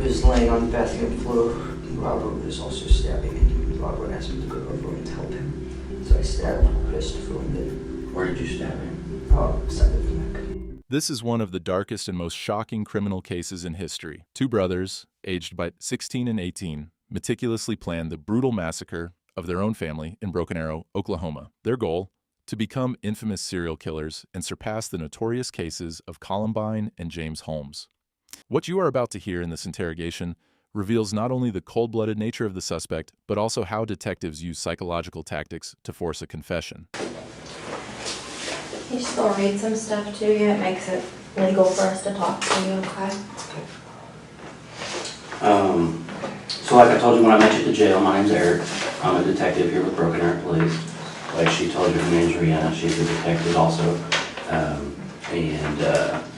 was laying on the bathroom floor. Robert was also stabbing me. Robert asked me to go over and help him. So I stabbed Christopher and then... Where did you stab him? Side of the neck. This is one of the darkest and most shocking criminal cases in history. Two brothers, aged but 16 and 18, meticulously planned the brutal massacre of their own family in Broken Arrow, Oklahoma. Their goal? To become infamous serial killers and surpass the notorious cases of Columbine and James Holmes. What you are about to hear in this interrogation reveals not only the cold-blooded nature of the suspect, but also how detectives use psychological tactics to force a confession. He still read some stuff to you. It makes it legal for us to talk to you, okay? So like I told you when I met you at the jail, my name's Eric. I'm a detective here with Broken Arrow Police. Like she told you, her name's Rihanna. She's a detective also.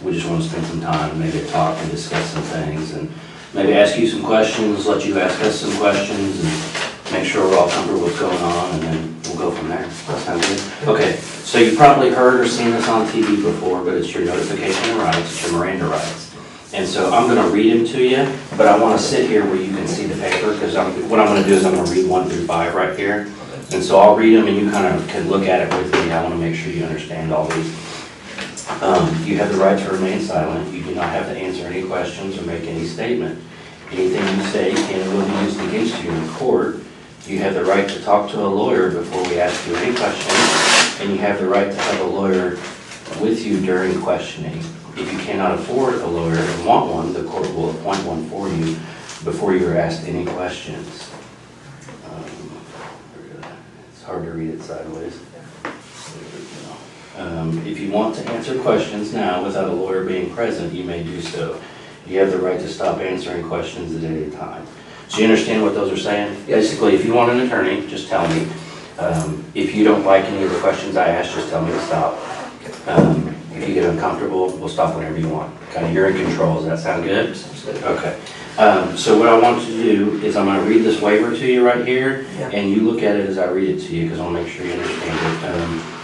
We just want to spend some time, maybe talk and discuss some things, and maybe ask you some questions, let you ask us some questions, and make sure we're all comfortable with what's going on, and then we'll go from there. That sounds good? Okay, so you've probably heard or seen this on TV before, but it's your notification of rights, it's your Miranda rights. And so I'm going to read them to you, but I want to sit here where you can see the paper, because what I'm going to do is I'm going to read 1 through 5 right here. And so I'll read them and you kind of can look at it with me. I want to make sure you understand all these. You have the right to remain silent. You do not have to answer any questions or make any statement. Anything you say can and will be used against you in court. You have the right to talk to a lawyer before we ask you any questions, and you have the right to have a lawyer with you during questioning. If you cannot afford a lawyer and want one, the court will appoint one for you before you are asked any questions. It's hard to read it sideways. If you want to answer questions now without a lawyer being present, you may do so. You have the right to stop answering questions at any time. So you understand what those are saying? Yes. Basically, if you want an attorney, just tell me. If you don't like any of the questions I ask, just tell me to stop. If you get uncomfortable, we'll stop whenever you want. Kind of, you're in control. Does that sound good? Sounds good. Okay. So what I want you to do is I'm going to read this waiver to you right here, and you look at it as I read it to you, because I'll make sure you understand it.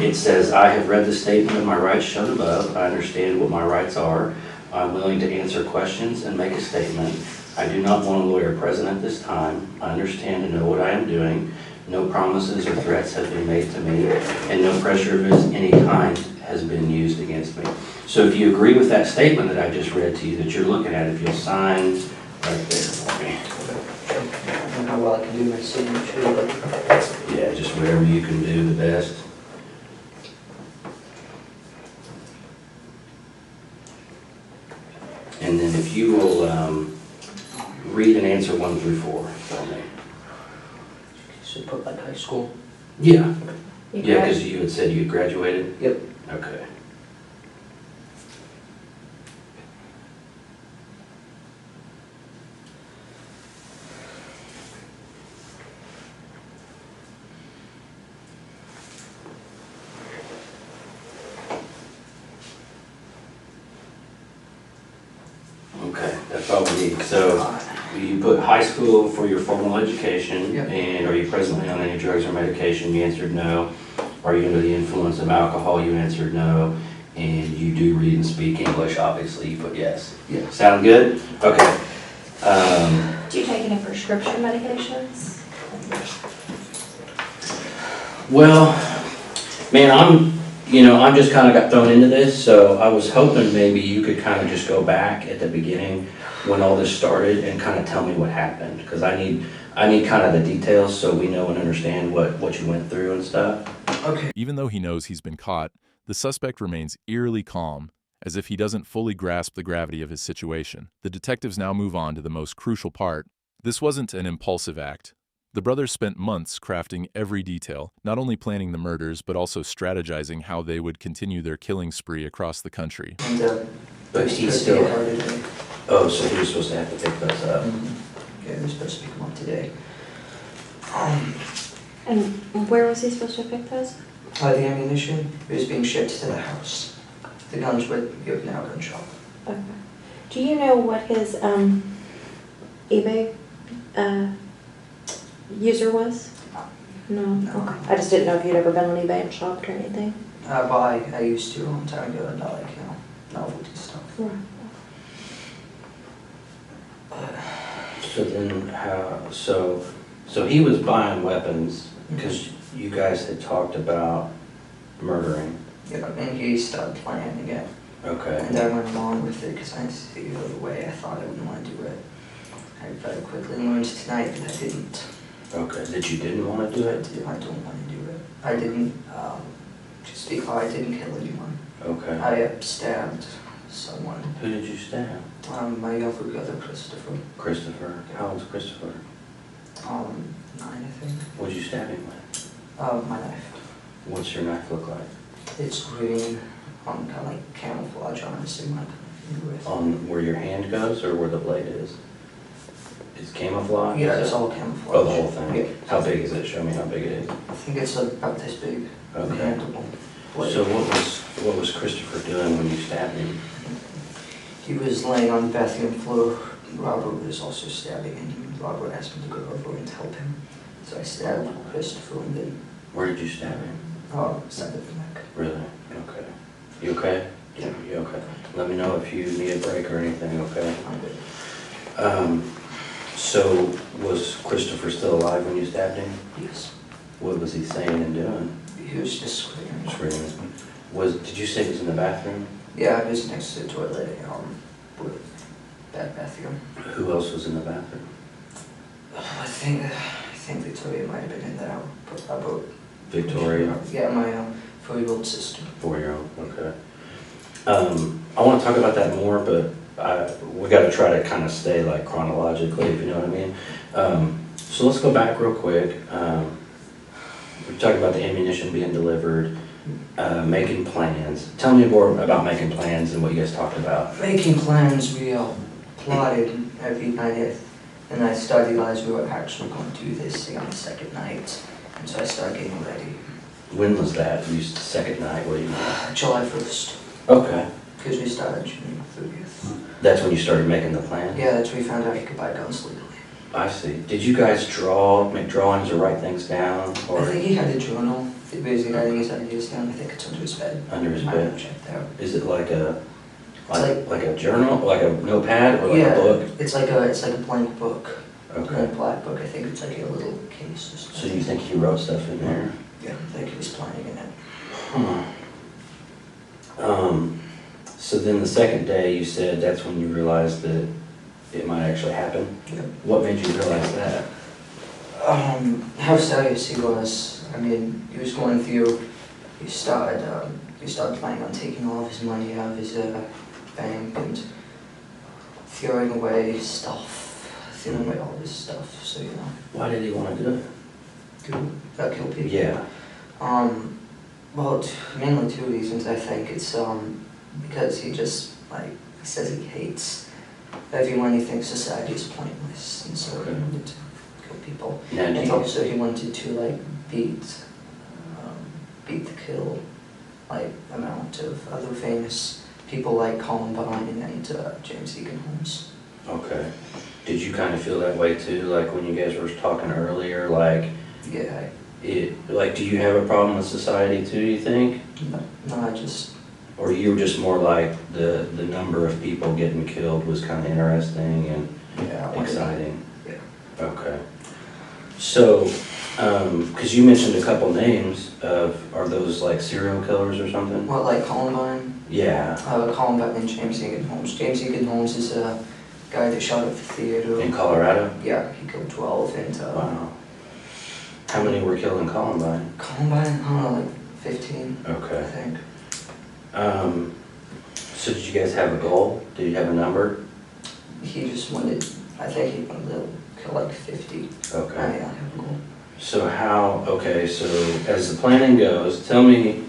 It says, I have read the statement of my rights shown above. I understand what my rights are. I'm willing to answer questions and make a statement. I do not want a lawyer present at this time. I understand and know what I am doing. No promises or threats have been made to me, and no pressure of any kind has been used against me. So if you agree with that statement that I just read to you, that you're looking at, if you'll sign right there for me. I don't know how well I can do my signature, but... Yeah, just whatever you can do the best. And then if you will read and answer 1 through 4 for me. So put like high school? Yeah. Yeah, because you had said you had graduated? Yep. Okay. Okay, that's all we need. So you put high school for your formal education, Yep. And are you presently on any drugs or medication? You answered no. Are you under the influence of alcohol? You answered no. And you do read and speak English, obviously, you put yes. Yeah. Sound good? Okay. Do you take any prescription medications? Well, man, I'm just kind of got thrown into this, so I was hoping maybe you could kind of just go back at the beginning when all this started and kind of tell me what happened, because I need kind of the details so we know and understand what you went through and stuff. Okay. Even though he knows he's been caught, the suspect remains eerily calm, as if he doesn't fully grasp the gravity of his situation. The detectives now move on to the most crucial part. This wasn't an impulsive act. The brothers spent months crafting every detail, not only planning the murders, but also strategizing how they would continue their killing spree across the country. And, But he's still... Oh, so he was supposed to have to pick those up. Okay, they're supposed to pick them up today. And where was he supposed to pick those? The ammunition is being shipped to the house. The guns would be now gun shop. Okay. Do you know what his eBay user was? No. No. Okay. I just didn't know if you'd ever been on eBay and shopped or anything. I used to a long time ago, not like, novelty stuff. Right. So then so he was buying weapons because you guys had talked about murdering. Yeah, and he started planning it. Okay. And I went along with it because I figured out the way I thought I wouldn't want to do it. I very quickly learned tonight that I didn't. Okay, that you didn't want to do it? I don't want to do it. I didn't, just because I didn't kill anyone. Okay. I stabbed someone. Who did you stab? My younger brother, Christopher. Christopher. How old's Christopher? 9, I think. What'd you stab him with? My knife. What's your knife look like? It's green, kind of like camouflage, honestly, my with. On where your hand goes or where the blade is? It's camouflage? Yeah, it's all camouflage. Oh, the whole thing? Yeah. How big is it? Show me how big it is. I think it's about this big. Okay. Handleable blade. So what was Christopher doing when you stabbed him? He was laying on the bathroom floor. Robert was also stabbing, and Robert asked me to go over and help him. So I stabbed Christopher and then Where did you stab him? side of the neck. Really? Okay. You okay? Yeah. You okay? Let me know if you need a break or anything, okay? I'm good. So was Christopher still alive when you stabbed him? Yes. What was he saying and doing? He was just screaming. Screaming. Did you say he was in the bathroom? Yeah, I was next to the toilet, with that bathroom. Who else was in the bathroom? I think Victoria might have been in there. About Victoria? Yeah, my 4-year-old sister. 4-year-old, okay. I want to talk about that more, but we got to try to kind of stay like chronologically, if you know what I mean. So let's go back real quick. We're talking about the ammunition being delivered, making plans. Tell me more about making plans and what you guys talked about. Making plans, we plotted every night, and I started realizing we were actually going to do this thing on the second night, and so I started getting ready. When was that? You second night? What do you mean? July 1st, Okay. because we started June 30th. That's when you started making the plan? Yeah, that's when we found out you could buy guns legally. I see. Did you guys make drawings or write things down? Or I think he had a journal. He basically writing his ideas down. I think it's under his bed. under his Might bed? have checked out. Is it like a It's a journal, like a notepad, or like yeah, a book? it's like a blank book. Okay. A black book. I think it's like a little case or something. So you think he wrote stuff in there? Yeah, I think he was planning in it. Huh. So then the second day, you said that's when you realized that it might actually happen. Yep. What made you realize that? How serious he was. I mean, he was going through. He started planning on taking all of his money out of his bank and throwing away all his stuff. So Why did he want to do it? to kill people. Yeah. Well, mainly 2 reasons. I think it's because he just he says he hates everyone. He thinks society is pointless, and so he wanted to kill people. Now, And also he wanted to beat the kill amount of other famous people like Columbine and James Egan Holmes. Okay. Did you kind of feel that way too, like when you guys were talking earlier, Yeah. do you have a problem with society too, you think? No, I just. Or you were just more like the number of people getting killed was kind of interesting and exciting? Yeah. Okay. So, because you mentioned a couple names are those like serial killers or something? What, like Columbine? Yeah. Columbine and James Egan Holmes. James Egan Holmes is a guy that shot at the theater. In Colorado? Yeah, he killed 12 and Wow. How many were killed in Columbine? Columbine, I don't know, 15, I Okay. think. So did you guys have a goal? Did you have a number? He just wanted, I think he wanted to kill 50. Okay. I have a goal. So so as the planning goes, tell me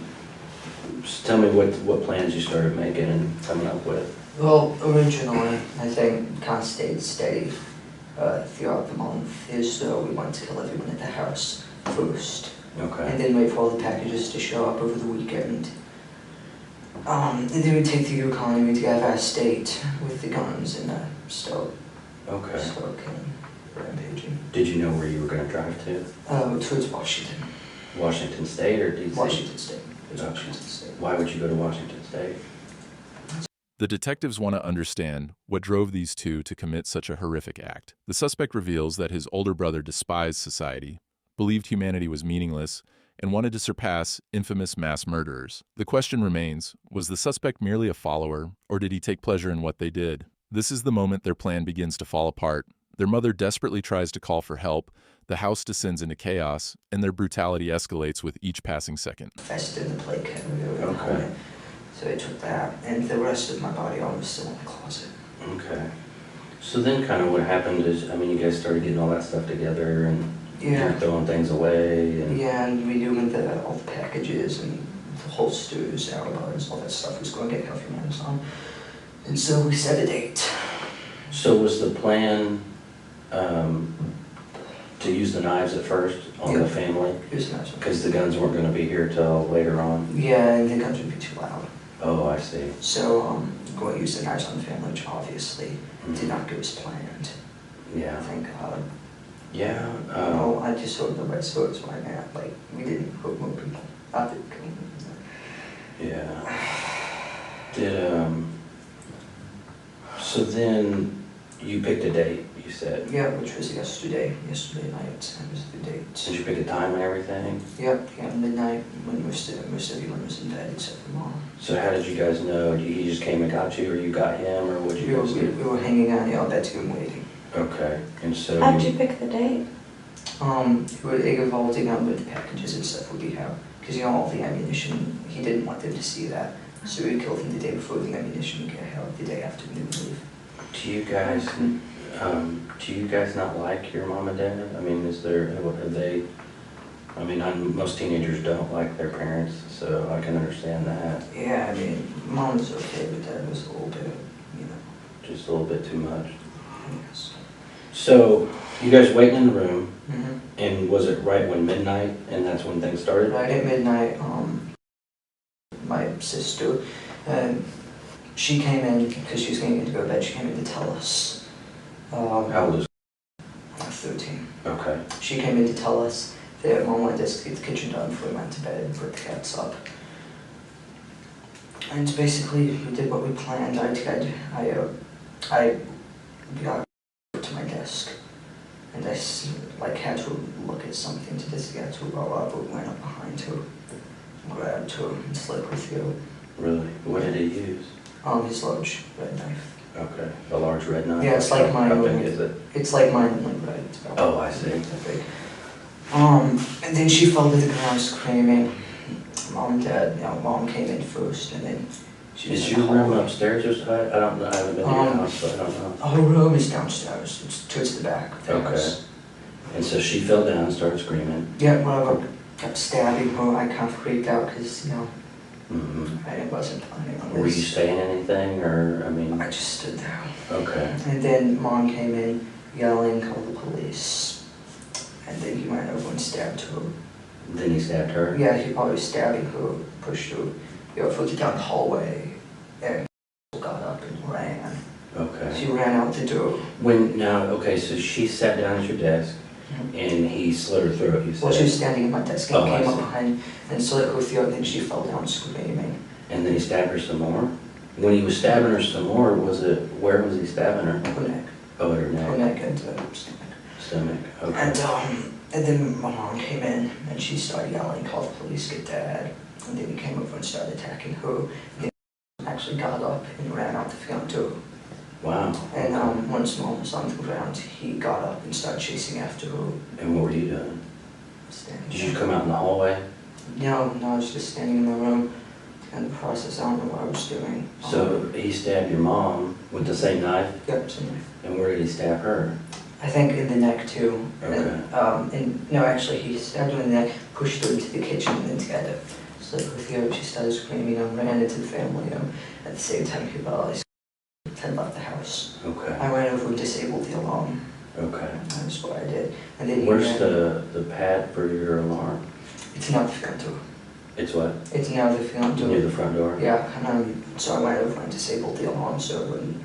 what plans you started making and coming up with. Well, originally, I think kind of stayed steady throughout the month. We wanted to kill everyone at the house first, Okay. and then wait for all the packages to show up over the weekend. And then we take the Yukon and we'd have our state with the guns and start killing, rampaging. Did you know where you were going to drive to? Towards Washington. Washington State or DC? Washington State. It was Okay. Washington State. Why would you go to Washington State? The detectives want to understand what drove these two to commit such a horrific act. The suspect reveals that his older brother despised society, believed humanity was meaningless, and wanted to surpass infamous mass murderers. The question remains, was the suspect merely a follower, or did he take pleasure in what they did? This is the moment their plan begins to fall apart. Their mother desperately tries to call for help, the house descends into chaos, and their brutality escalates with each passing second. Infested in the plate category. Okay. So I took that, and the rest of my body armor was still in the closet. Okay. So then kind of what happened is, I mean, you guys started getting all that stuff together and Yeah. you're throwing things away and... Yeah, and redoing all the packages and the holsters, arrows, all that stuff was going to get healthy on Amazon. And so we set a date. So was the plan to use the knives at first on the family? Use the knives. Because the guns weren't going to be here till later on? Yeah, and the guns would be too loud. Oh, I see. So going to use the knives on the family, which obviously did not go as planned. Yeah. Thank God. Yeah. I just sort of the red swords why not. Like, we didn't hook more people. I did. Yeah. So then you picked a date, you said? Yeah, which was yesterday night. That was the date. Did you pick a time and everything? Yep, yeah, midnight when most everyone was in bed except for Mom. So how did you guys know? He just came and got you, or you got him, or what did you guys do? We were hanging out in the bedroom waiting. Okay, and so... How'd you pick the date? It revolved around with the packages and stuff we have. Because, all the ammunition, he didn't want them to see that. So we killed him the day before the ammunition would get out, the day after we leave. Do you guys not like your mom and dad? I mean, have they... I mean, most teenagers don't like their parents, so I can understand that. Yeah, I mean, Mom was okay, but Dad was a little bit, Just a little bit too much. Yes. So, you guys waiting in the room, Mm-hmm. and was it right when midnight, and that's when things started? Right at midnight, my sister, she came in, because she was getting to go to bed, she came in to tell us. How old is 13. Okay. She came in to tell us that Mom wanted us to get the kitchen done before we went to bed and put the cats up. And basically, we did what we planned. I got to my desk, and I had to look at something to just get to roll up, but went up behind her, grabbed her, and slit her throat. Really? What did he use? His large red knife. Okay. A large red knife? Yeah, it's like mine. How big is it? It's like mine, only red. It's about Oh, I see. that big. And then she fell to the ground screaming. Mom and Dad, Mom came in first, and then she was Is in the your room hallway. upstairs or something? I don't know. I haven't been to your house, so I don't know. Her room is downstairs. It's towards the back of the Okay. house. And so she fell down and started screaming. Yeah, whatever. Kept stabbing her. I kind of freaked out because, Mm-hmm. I wasn't planning on Were you this. saying anything, or, I mean... I just stood there. Okay. And then Mom came in, yelling, call the police. And then he went over and stabbed her. Then he stabbed her? Yeah, he probably was stabbing her, pushed her, flipped down the hallway, and got up and ran. Okay. She ran out the door. Okay, so she sat down at your desk, and he slit her throat, you said? Well, she was standing at my desk and Oh, I came up see. behind and slit her throat, and then she fell down screaming. And then he stabbed her some more? When he was stabbing her some more, where was he stabbing her? Her neck. Oh, at her Her neck? neck and stomach. Stomach, okay. And then my mom came in and she started yelling, call the police, get Dad. And then he came over and started attacking her. And he actually got up and ran out the front door. Wow. And once Mom was on the ground, he got up and started chasing after her. And what were you doing? Standing Did you there. come out in the hallway? No, I was just standing in the room. And the process, I don't know what I was doing. So he stabbed your mom with the same knife? Yep, same knife. And where did he stab her? I think in the neck too. Okay. And no, actually, he stabbed her in the neck, pushed her into the kitchen, and then together. So with her, she started screaming, ran into the family. At the same time, he realized had left the house. Okay. I went over and disabled the alarm. Okay. That's what I did. And then he Where's ran. the pad for your alarm? It's not the front door. It's what? It's now the front door. Near the front door? Yeah, and so I went over and disabled the alarm so it wouldn't,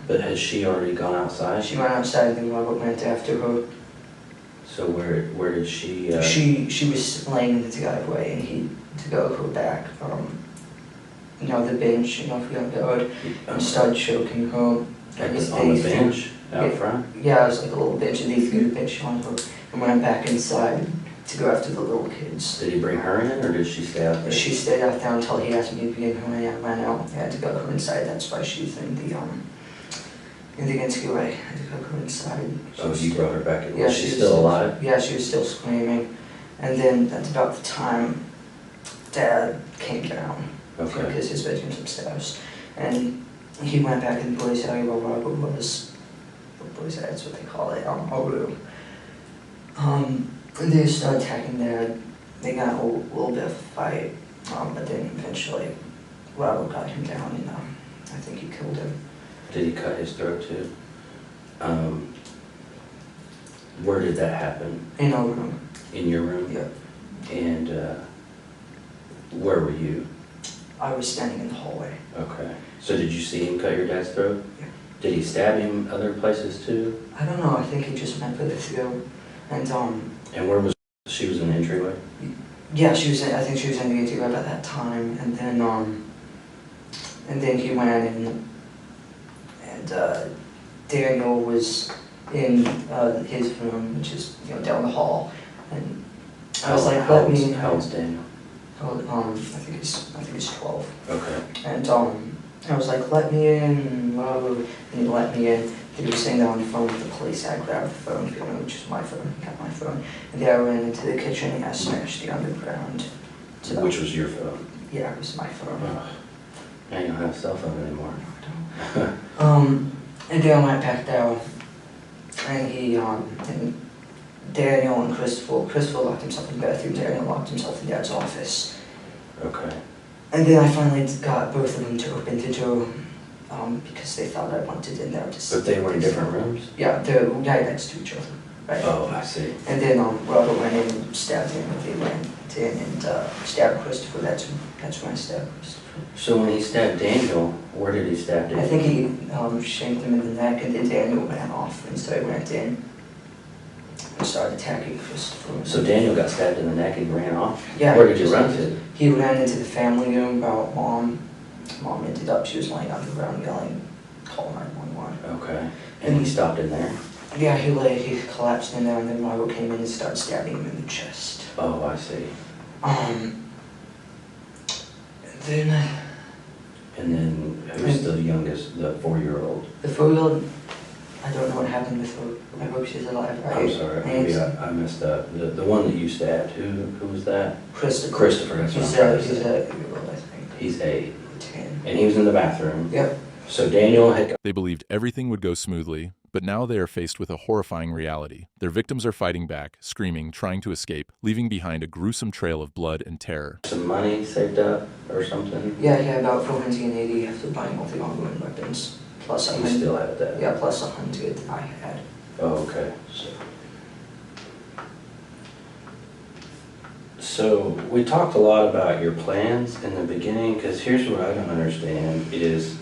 But has she already gone outside? She went outside and then Robert went after her. So where did she... She was laying in the driveway and he, to go her back, the bench, if we got good, and started choking her. On the bench out front? Yeah, it was like a little bench, and they threw the bench on her and went back inside to go after the little kids. Did he bring her in, or did she stay out there? She stayed out there until he asked me to bring her in, and I ran out. I had to go her inside. That's why she's in the NCQA. I had to go her inside. Oh, you brought her back in. Yeah, Was she still alive? Yeah, she was still screaming. And then that's about the time Dad came down. Okay. Because his bedroom's upstairs. And he went back in the boys' area where Robert was. The boys' area, that's what they call it, a room. And they started attacking Dad. They got a little bit of a fight, but then eventually Robert got him down, and I think he killed him. Did he cut his throat too? Where did that happen? In our room. In your room? Yeah. And where were you? I was standing in the hallway. Okay. So did you see him cut your dad's throat? Yeah. Did he stab him other places too? I don't know, I think he just went for the throat. And where was she? Was in the entryway? Yeah, I think she was in the entryway at that time, and then he went in, and Daniel was in his room, which is down the hall, and I was like, let me. How old's Daniel? I think he's 12. Okay. And I was like, let me in, and he let me in. He was sitting down on the phone with the police. I grabbed the phone, which is my phone. He got my phone. And then I went into the kitchen and I smashed the underground. So, which was your phone? Yeah, it was my phone. Oh. Now you don't have a cell phone anymore. No, I don't. And then I went back down, and and Daniel and Christopher locked himself in the bathroom. Daniel locked himself in Dad's office. Okay. And then I finally got both of them to open the door. Because they thought I wanted in there to see. But they were in different rooms? Yeah, they're right next to each other. Right? Oh, I see. And then Robert went in and stabbed him, and they went in and stabbed Christopher. That's when I stabbed Christopher. So when he stabbed Daniel, where did he stab Daniel? I think he shanked him in the neck, and then Daniel ran off, and so I went in and started attacking Christopher. So Daniel got stabbed in the neck and ran off? Yeah. Where did you run to? He ran into the family room about Mom. Mom ended up, she was laying on the ground yelling, call 911. Okay. And he stopped in there? Yeah, he collapsed in there, and then Robert came in and started stabbing him in the chest. Oh, I see. And then who's the youngest, the 4-year-old? The 4-year-old, I don't know what happened with her. I hope she's alive. I'm sorry, maybe I messed up. The one that you stabbed, who was that? Christopher. Christopher, that's what I'm trying to say. He's 8-year-old, I think. He's 8. 10. And he was in the bathroom. Yep. So Daniel had... They believed everything would go smoothly, but now they are faced with a horrifying reality. Their victims are fighting back, screaming, trying to escape, leaving behind a gruesome trail of blood and terror. some money saved up or something? Yeah, he had about 480 after buying all the ongoing weapons. Plus You 100. still have that? Yeah, plus 100 I had. Oh, okay. So we talked a lot about your plans in the beginning, because here's what I don't understand is,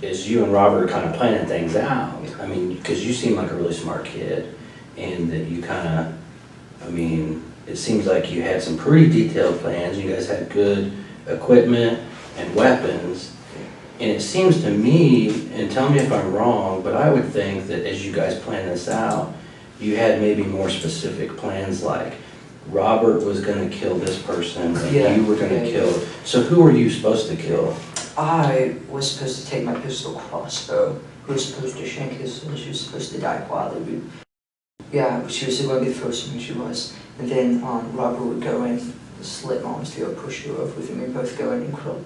as you and Robert are kind of planning things out, I mean, because you seem like a really smart kid, and that you kind of, I mean, it seems like you had some pretty detailed plans, you guys had good equipment and weapons, and it seems to me, and tell me if I'm wrong, but I would think that as you guys plan this out, you had maybe more specific plans, like Robert was going to kill this person, and you were going to kill. So who were you supposed to kill? I was supposed to take my pistol crossbow. Who was supposed to shank his son. She was supposed to die quietly. Yeah, she was going to be the first one, she was. And then Robert would go in, slit Mom's throat, push her over with him. We'd both go in and kill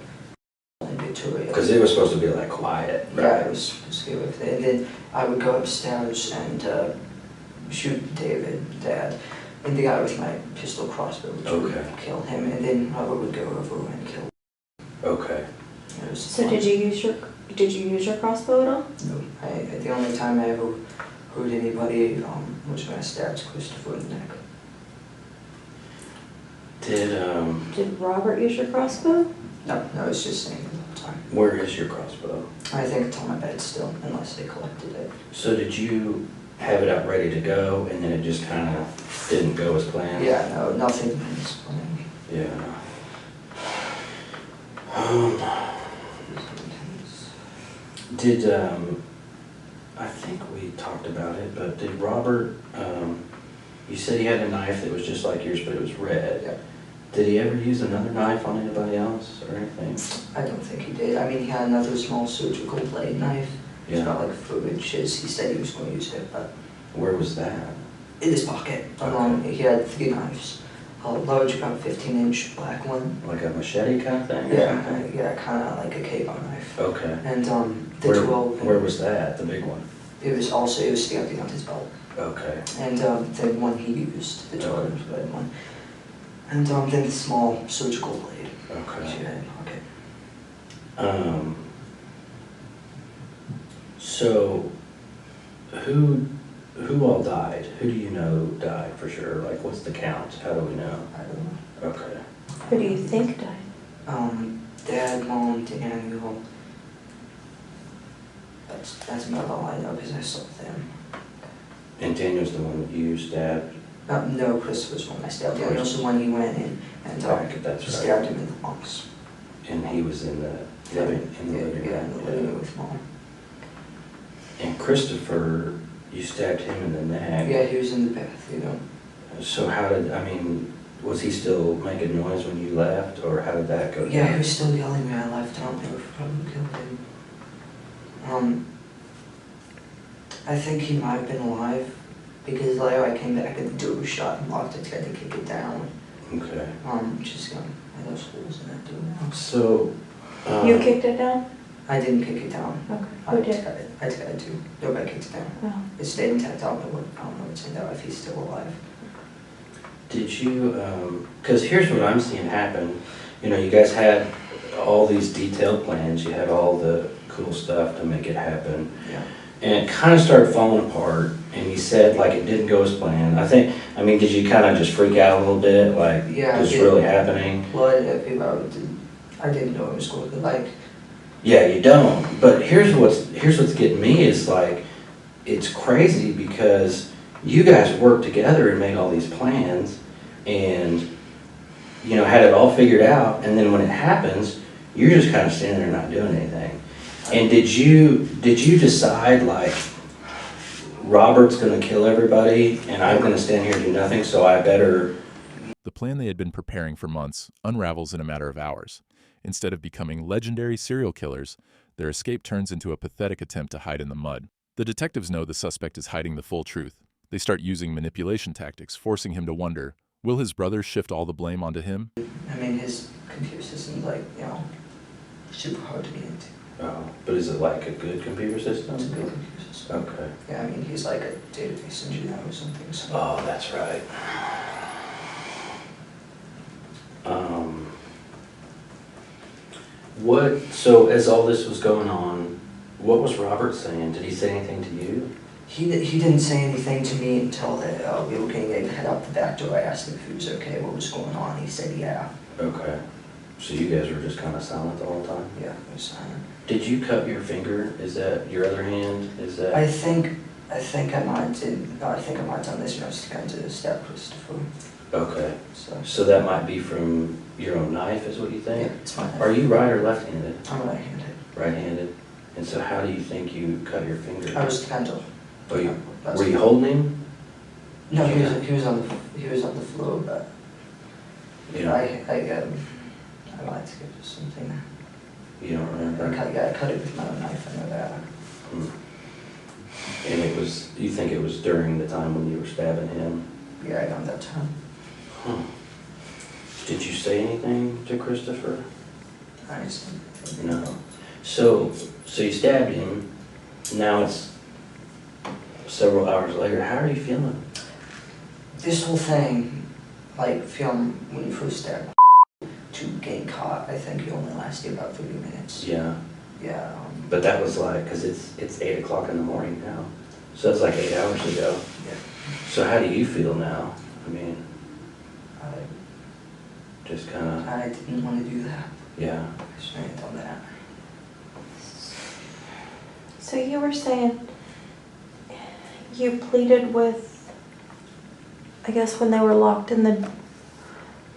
Victoria. Because it was supposed to be like quiet, right? Yeah, it was supposed to go with it. And then I would go upstairs and shoot David, Dad, and the guy with my pistol crossbow, which would kill him, and then Robert would go over and kill him. Okay. So did you use your crossbow at all? No. The only time I ever hurt anybody was when I stabbed Christopher in the neck. Did Robert use your crossbow? No, it's just saying the whole time. Where is your crossbow? I think it's on my bed still, unless they collected it. So did you have it out ready to go, and then it just kind of didn't go as planned? Yeah, no, nothing is planned. Yeah. Did, I think we talked about it, but did Robert, you said he had a knife that was just like yours, but it was red. Yeah. Did he ever use another knife on anybody else or anything? I don't think he did. I mean, he had another small surgical blade knife. It's Yeah. got like footage. He said he was going to use it, but Where was that? in his pocket. He had 3 knives. A large, about 15-inch black one. Like a machete kind of thing? Or Yeah, something? yeah, kind of like a cable knife. Okay. And the 12. Where was that, the big one? It was standing on his belt. Okay. And the one he used, the 12-inch blade one. And then the small surgical blade. Which he Okay. had in his pocket. So, who all died? Who do you know died for sure? Like, what's the count? How do we know? I don't know. Okay. Who do you think died? Dad, Mom, Daniel. That's about all I know because I saw them. And Daniel's the one that you stabbed? No, Christopher's one I stabbed. Daniel's the one he went in and That's right. stabbed him in the lungs. And he was in the living room? Yeah, in the living room with Mom. And Christopher, you stabbed him in the neck? Yeah, he was in the bath, you know. So how did, was he still making noise when you left, or how did that go down? Yeah, he was still yelling when I left. I don't know if probably killed him. I think he might have been alive because later I came back and the door was shut and locked. I tried to kick it down. Okay. Just had those holes in that door now. So, You kicked it down? I didn't kick it down. Okay. Who did? I tried to. Nobody kicked it down. Oh. It stayed intact. I don't know what's in there if he's still alive. did you, because here's what I'm seeing happen. You know, you guys had all these detailed plans, you had all the cool stuff to make it happen. Yeah. And it kind of started falling apart, and you said like it didn't go as planned. Did you kind of just freak out a little bit, like, Yeah, I what's did. really happening? Well, I didn't know it was going to like. Yeah, you don't. But here's what's getting me is like, it's crazy because you guys worked together and made all these plans, and you know, had it all figured out. And then when it happens, you're just kind of standing there not doing anything. And did you decide like, Robert's gonna kill everybody and I'm gonna stand here and do nothing, so I better... The plan they had been preparing for months unravels in a matter of hours. Instead of becoming legendary serial killers, their escape turns into a pathetic attempt to hide in the mud. The detectives know the suspect is hiding the full truth. They start using manipulation tactics, forcing him to wonder, will his brother shift all the blame onto him? I mean, his computer system's like, super hard to get into. Oh, but is it like a good computer system? It's a good computer system. Okay. Yeah, I mean, he's like a database engineer or something, so. Oh, that's right. So as all this was going on, what was Robert saying? Did he say anything to you? He didn't say anything to me until we were getting ready to head out the back door. I asked him if he was okay, what was going on. He said, yeah. Okay. So you guys were just kind of silent the whole time? Yeah, it was silent. Did you cut your finger? Is that your other hand? Is that... I think I might have done this just kind of stab Christopher. Okay. So So that might be from your own knife, is what you yeah, think? it's fine. Are you right or left-handed? I'm right-handed. Right-handed. And so how do you think you cut your finger? I was kind of. Were you holding him? No, he was on the floor, but Yeah. I might skip something. You don't remember? I cut it with my own knife. I know that. And you think it was during the time when you were stabbing him? Yeah, around that time. Huh. Did you say anything to Christopher? I just No. So you stabbed him. Now it's several hours later. How are you feeling? This whole thing, like film when you first stabbed to getting caught, I think it only lasted about 30 minutes. Yeah. Yeah. But that was like, because it's 8 o'clock in the morning now. So it's like 8 hours ago. Yeah. So how do you feel now? I mean, I just kind of, I didn't want to do that. yeah. I shouldn't have done that. So you were saying you pleaded with, I guess, when they were locked in the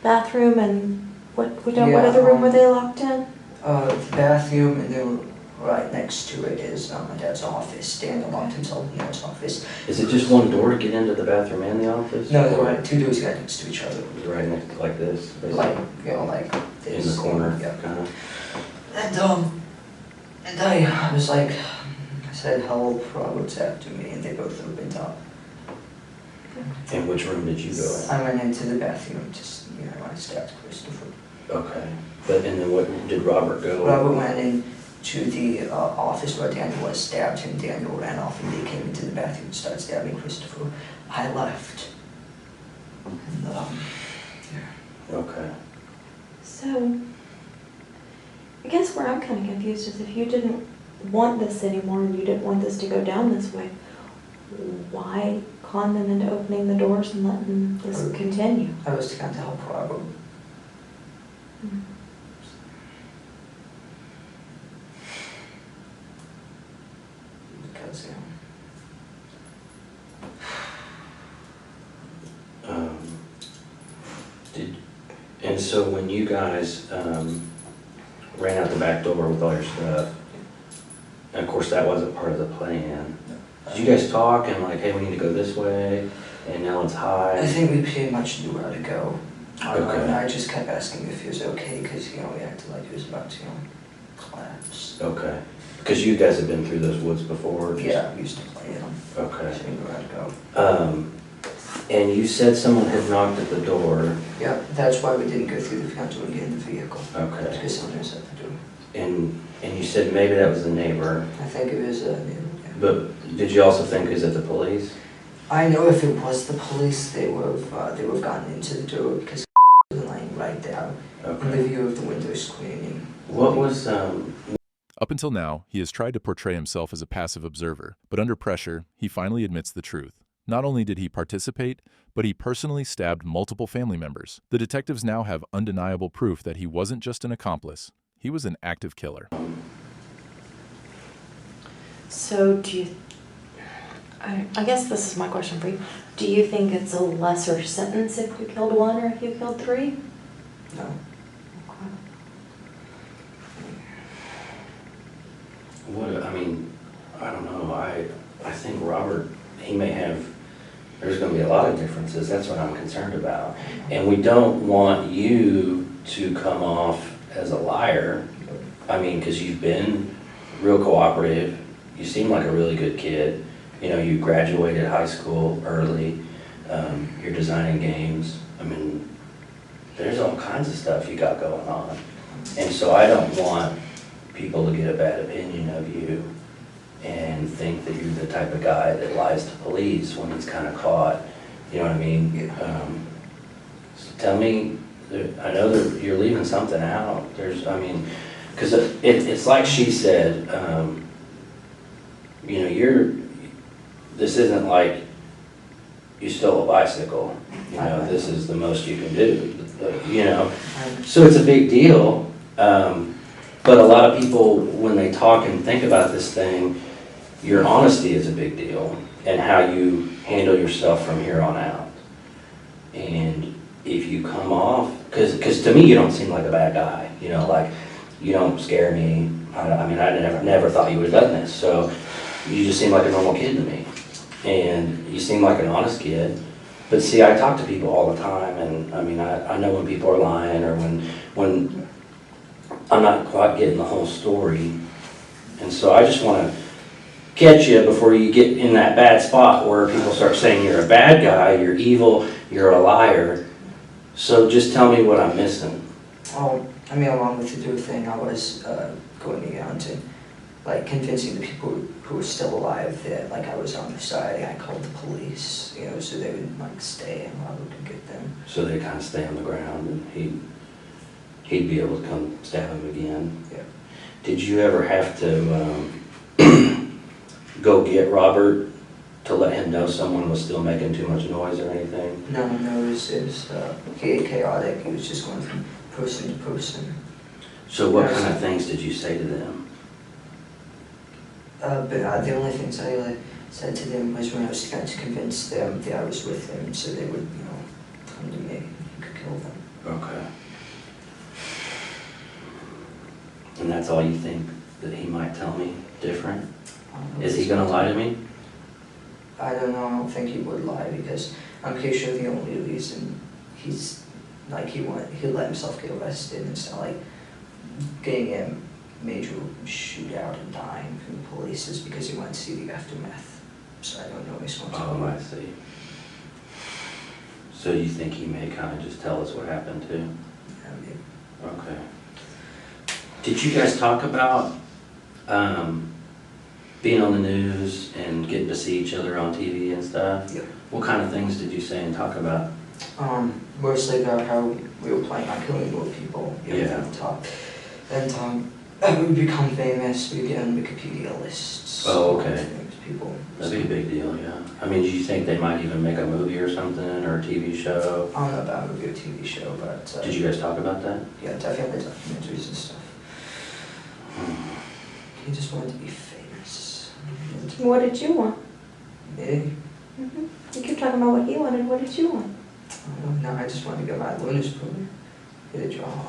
bathroom, and what Yeah, other room were they locked in? The bathroom, and then right next to it is my dad's office. Dan locked himself in his office. Is it just one door to get into the bathroom and the office? No, they're right, 2 doors right next to each other. It's right next to like this, basically? Like, you know, like this. In the corner, Yeah. kind of? And I was like, I said, help, Robert's after me, and they both opened up. In which room did you go in? I went into the bathroom, just, you know, I stabbed Christopher. Okay. But, and then what, did Robert go? Robert went into the office where Daniel was, stabbed him, Daniel ran off, and they came into the bathroom and started stabbing Christopher. I left. And, yeah. Okay. So, I guess where I'm kind of confused is if you didn't want this anymore and you didn't want this to go down this way, why con them into opening the doors and letting this continue? I was trying to help Robert. Mm. Because, And so when you guys ran out the back door with all your stuff, and of course that wasn't part of the plan, did you guys talk and like, hey, we need to go this way, and now it's high? I think we pretty much knew where to go. Okay. And I just kept asking if he was okay, because, you know, we acted like he was about to, you know, collapse. Okay. Because you guys have been through those woods before? Yeah, we used to play in them. Okay. So we knew where to go. And you said someone had knocked at the door. Yeah, that's why we didn't go through the front door and get in the vehicle. Okay. Because someone was at the door. And you said maybe that was the neighbor. I think it was, yeah. But did you also think, is it the police? I know if it was the police, they would have gotten into the door, because was laying right down in the view of the window screening. What was, Up until now, he has tried to portray himself as a passive observer, but under pressure, he finally admits the truth. Not only did he participate, but he personally stabbed multiple family members. The detectives now have undeniable proof that he wasn't just an accomplice, he was an active killer. So do you, I guess this is my question for you. Do you think it's a lesser sentence if you killed one or if you killed three? No. what, I mean, I don't know, I think Robert, he may have, there's gonna be a lot of differences, that's what I'm concerned about. And we don't want you to come off as a liar, I mean, because you've been real cooperative, you seem like a really good kid, you know, you graduated high school early, you're designing games, I mean, there's all kinds of stuff you got going on. And so I don't want people to get a bad opinion of you and think that you're the type of guy that lies to police when he's kind of caught, you know what I mean? Yeah. So tell me, I know that you're leaving something out, there's, I mean, because it's like she said, you know, this isn't like you stole a bicycle, you know, this is the most you can do, you know, so it's a big deal, but a lot of people, when they talk and think about this thing, your honesty is a big deal, and how you handle yourself from here on out. And if you come off, because to me you don't seem like a bad guy, you know, like, you don't scare me, I mean, I never thought you would have done this, so you just seem like a normal kid to me. And you seem like an honest kid. But see, I talk to people all the time, and I mean, I know when people are lying, or when I'm not quite getting the whole story. And so I just want to catch you before you get in that bad spot where people start saying you're a bad guy, you're evil, you're a liar. So just tell me what I'm missing. Oh, I mean, along with the do thing, I was going around to, like, convincing the people who were still alive that, like, I was on their side. I called the police, you know, so they would, like, stay and Robert could get them. So they kind of stay on the ground, and he'd be able to come stab him again. Yeah. Did you ever have to go get Robert to let him know someone was still making too much noise or anything? No, it was chaotic. He was just going from person to person. So what kind of things did you say to them? But the only things I said to them was when I was trying to convince them that I was with them, so they would, you know, come to me and could kill them. Okay. that's all you think that he might tell me different? I don't know Is if he he's gonna lie to me? I don't know, I don't think he would lie because I'm pretty sure the only reason he's like he let himself get arrested and it's not like getting a major shootout and dying from the police is because he wanted to see the aftermath. So I don't know his Oh, I see. So you think he may kind of just tell us what happened too? Okay. Did you guys talk about being on the news and getting to see each other on TV and stuff? Yeah. What kind of things did you say and talk about? Mostly about how we were planning on killing more people. Yeah. From the top. And we become famous, we get on Wikipedia lists. Oh, okay. Famous people. That'd be a big deal, yeah. I mean, do you think they might even make a movie or something, or a TV show? I don't know about a movie or TV show, but... Did you guys talk about that? Yeah, definitely documentaries and stuff. He just wanted to be famous. What did you want? Me? You keep talking about what he wanted. What did you want? No, I just wanted to get my learner's program. Get a job.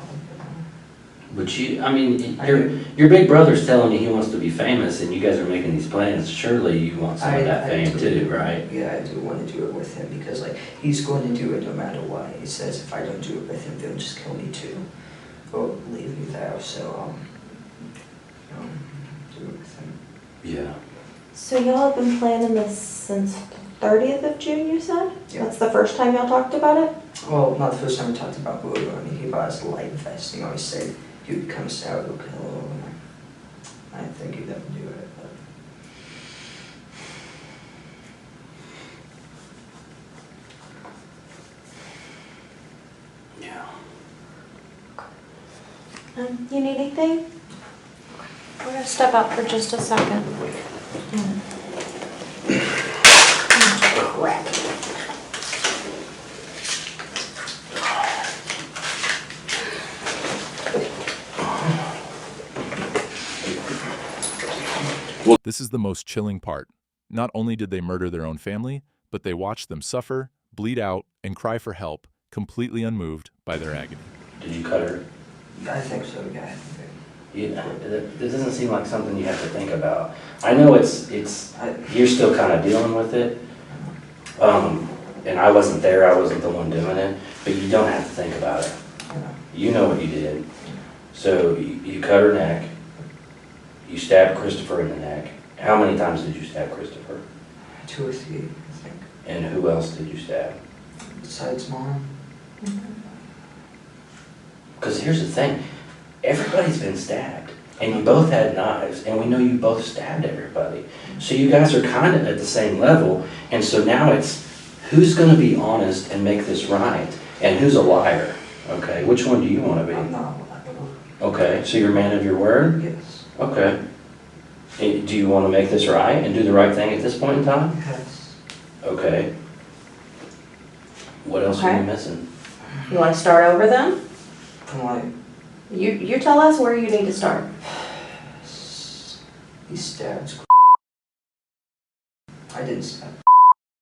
But you, I mean, your big brother's telling you he wants to be famous, and you guys are making these plans. Surely you want some of that fame too, right? Yeah, I do want to do it with him because, like, he's going to do it no matter what. He says if I don't do it with him, they'll just kill me too, or leave me there. So, do it with him. Yeah. So y'all have been planning this since the 30th of June, you said? Yeah. That's the first time y'all talked about it? Well, not the first time we talked about Bodo. I mean, he bought us a light vest. He always said he would come out and kill. I didn't think he'd ever do it, but. Yeah. You need anything? We're gonna step out for just a second. Crap. This is the most chilling part. Not only did they murder their own family, but they watched them suffer, bleed out, and cry for help, completely unmoved by their agony. Did you cut her? I think so, yeah. Yeah, this doesn't seem like something you have to think about. I know you're still kind of dealing with it. And I wasn't there, I wasn't the one doing it, but you don't have to think about it. You know what you did. So you cut her neck, you stabbed Christopher in the neck. How many times did you stab Christopher? 2 or 3, I think. And who else did you stab? Besides Mom. Because here's the thing, everybody's been stabbed, and you both had knives, and we know you both stabbed everybody. So you guys are kind of at the same level, and so now it's who's going to be honest and make this right, and who's a liar, okay? Which one do you want to be? I'm not liable. Okay, so you're a man of your word? Yes. Okay. Do you want to make this right and do the right thing at this point in time? Yes. Okay. What else are Okay. you missing? You wanna start over then? I'm like, You tell us where you need to start. he stabbed. I didn't stab.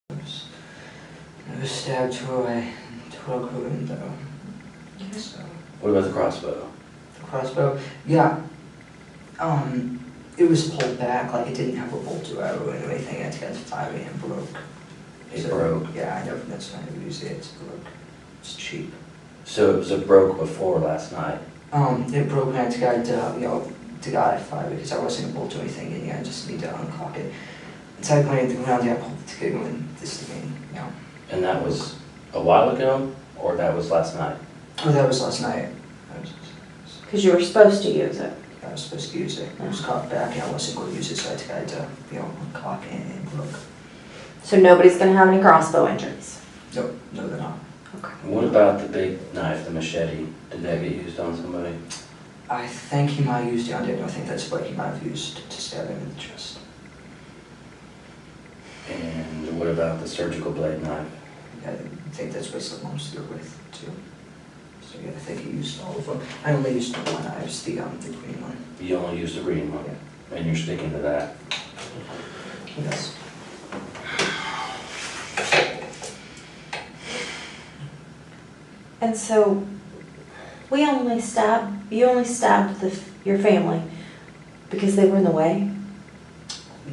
I was stabbed through a window. So, What about the crossbow? the crossbow, yeah. It was pulled back, like it didn't have a bolt or arrow or anything. I got to fire it and broke. It broke? Yeah, I never. That's why I never use it. It's broke. It's cheap. So it broke before last night? It broke when I tried to guide fire because I wasn't able to do anything in here. I just need to uncock it. Instead of putting it around, I pulled the trigger and this thing, And that was a while ago, or that was last night? Oh, that was last night. Because you were supposed to use it. I was supposed to use it. It was cocked back and I wasn't going to use it, so I tried to, uncock it and it broke. So nobody's gonna have any crossbow injuries. No, they're not. Okay. What about the big knife, the machete? Did that get used on somebody? I think he might have used it on Daniel. I think that's what he might have used to stab him in the chest. And what about the surgical blade knife? I think that's what the mom's do with too. So yeah, I think he used all of them. I only used the one. I used the green one. You only used the green one, Yeah. and you're sticking to that. Yes. And so, you only stabbed your family because they were in the way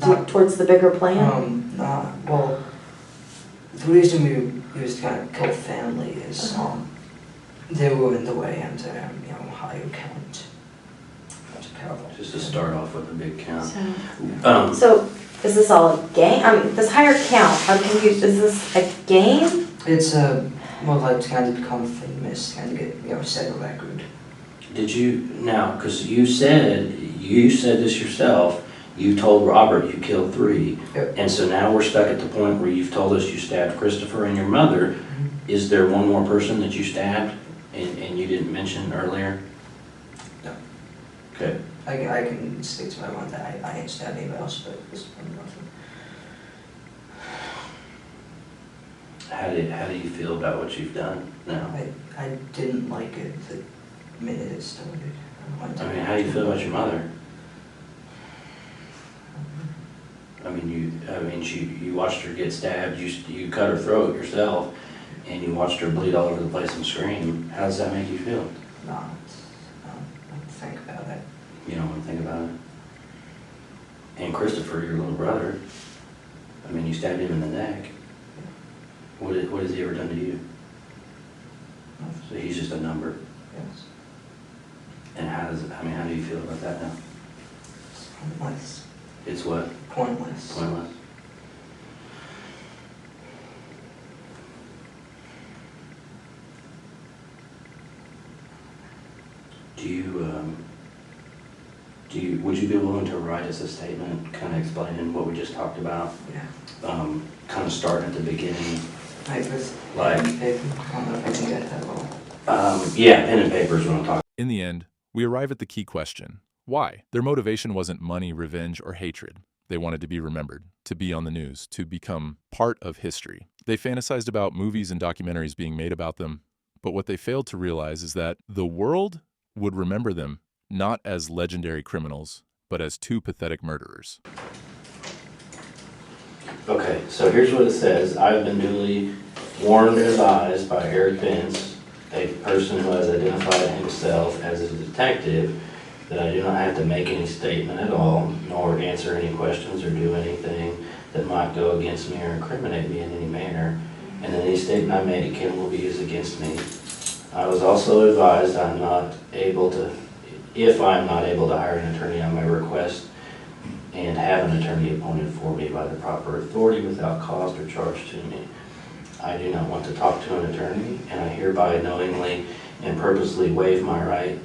Not, towards the bigger plan? well, the reason we was trying to kill family is, they were in the way and, higher count. Just to start off with a big count. So is this all a game? This higher count, I'm confused. Is this a game? It's, like trying to become famous, trying to get, set a record. Did you, now, because you said this yourself, you told Robert you killed 3. Yep. And so now we're stuck at the point where you've told us you stabbed Christopher and your mother. Mm-hmm. Is there one more person that you stabbed and you didn't mention earlier? No. Okay. I can stick to my one that I ain't stabbed anybody else, but it's nothing. How do you feel about what you've done now? I didn't like it the minute it started. How do you feel about your mother? You watched her get stabbed, you cut her throat yourself, and you watched her bleed all over the place and scream. How does that make you feel? No, I don't think about it. You don't want to think about it? And Christopher, your little brother, you stabbed him in the neck. What has he ever done to you? Nothing. So he's just a number. Yes. And how do you feel about that now? It's pointless. It's what? Pointless. Pointless. Would you be willing to write us a statement kind of explaining what we just talked about? Yeah. Kind of starting at the beginning. Like pen and paper. I don't know if I can get that well. Yeah, pen and paper is what I'm talking. In the end, we arrive at the key question. Why? Their motivation wasn't money, revenge, or hatred. They wanted to be remembered, to be on the news, to become part of history. They fantasized about movies and documentaries being made about them, but what they failed to realize is that the world would remember them not as legendary criminals, but as 2 pathetic murderers. Okay, so here's what it says. I've been duly warned and advised by Eric Vince, a person who has identified himself as a detective, that I do not have to make any statement at all, nor answer any questions or do anything that might go against me or incriminate me in any manner, and any statement I make will be used against me. I was also advised if I'm not able to hire an attorney, I may request and have an attorney appointed for me by the proper authority without cost or charge to me. I do not want to talk to an attorney, and I hereby knowingly and purposely waive my right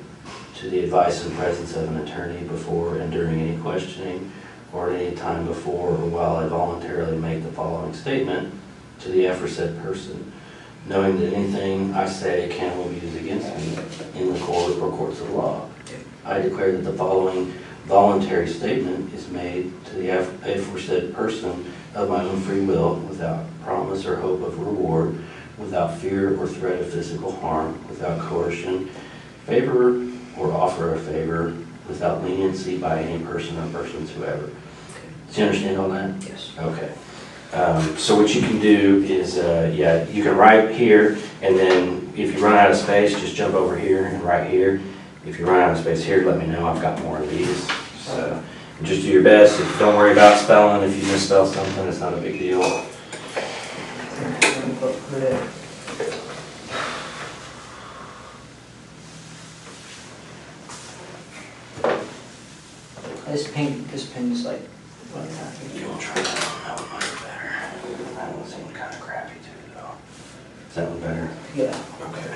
to the advice and presence of an attorney before and during any questioning or at any time before or while I voluntarily make the following statement to the aforesaid person, knowing that anything I say can will be used against me in the court or courts of law. I declare that the following voluntary statement is made to the aforesaid person of my own free will, without promise or hope of reward, without fear or threat of physical harm, without coercion, favor or offer of favor, without leniency by any person or persons whoever. Do you understand all that? Yes. Okay. So what you can do is, you can write here, and then if you run out of space, just jump over here and write here. If you run out of space here, let me know. I've got more of these. So just do your best. Don't worry about spelling. If you misspell something, it's not a big deal. This pin's like running out. You want to try that one? That one might be better. That one seemed kind of crappy too, though. Is that one better? Yeah. Okay.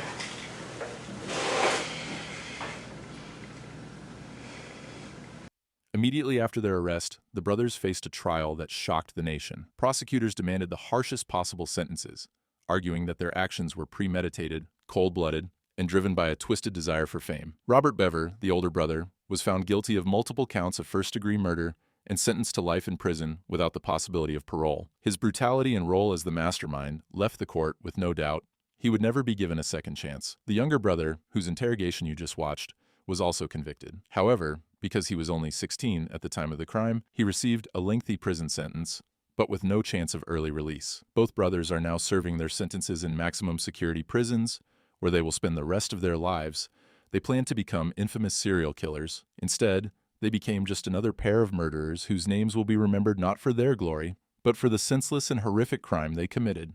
Immediately after their arrest, the brothers faced a trial that shocked the nation. Prosecutors demanded the harshest possible sentences, arguing that their actions were premeditated, cold-blooded, and driven by a twisted desire for fame. Robert Bever, the older brother, was found guilty of multiple counts of first-degree murder and sentenced to life in prison without the possibility of parole. His brutality and role as the mastermind left the court with no doubt he would never be given a second chance. The younger brother, whose interrogation you just watched, was also convicted. However, because he was only 16 at the time of the crime, he received a lengthy prison sentence, but with no chance of early release. Both brothers are now serving their sentences in maximum security prisons, where they will spend the rest of their lives, They planned to become infamous serial killers. Instead, they became just another pair of murderers whose names will be remembered not for their glory, but for the senseless and horrific crime they committed.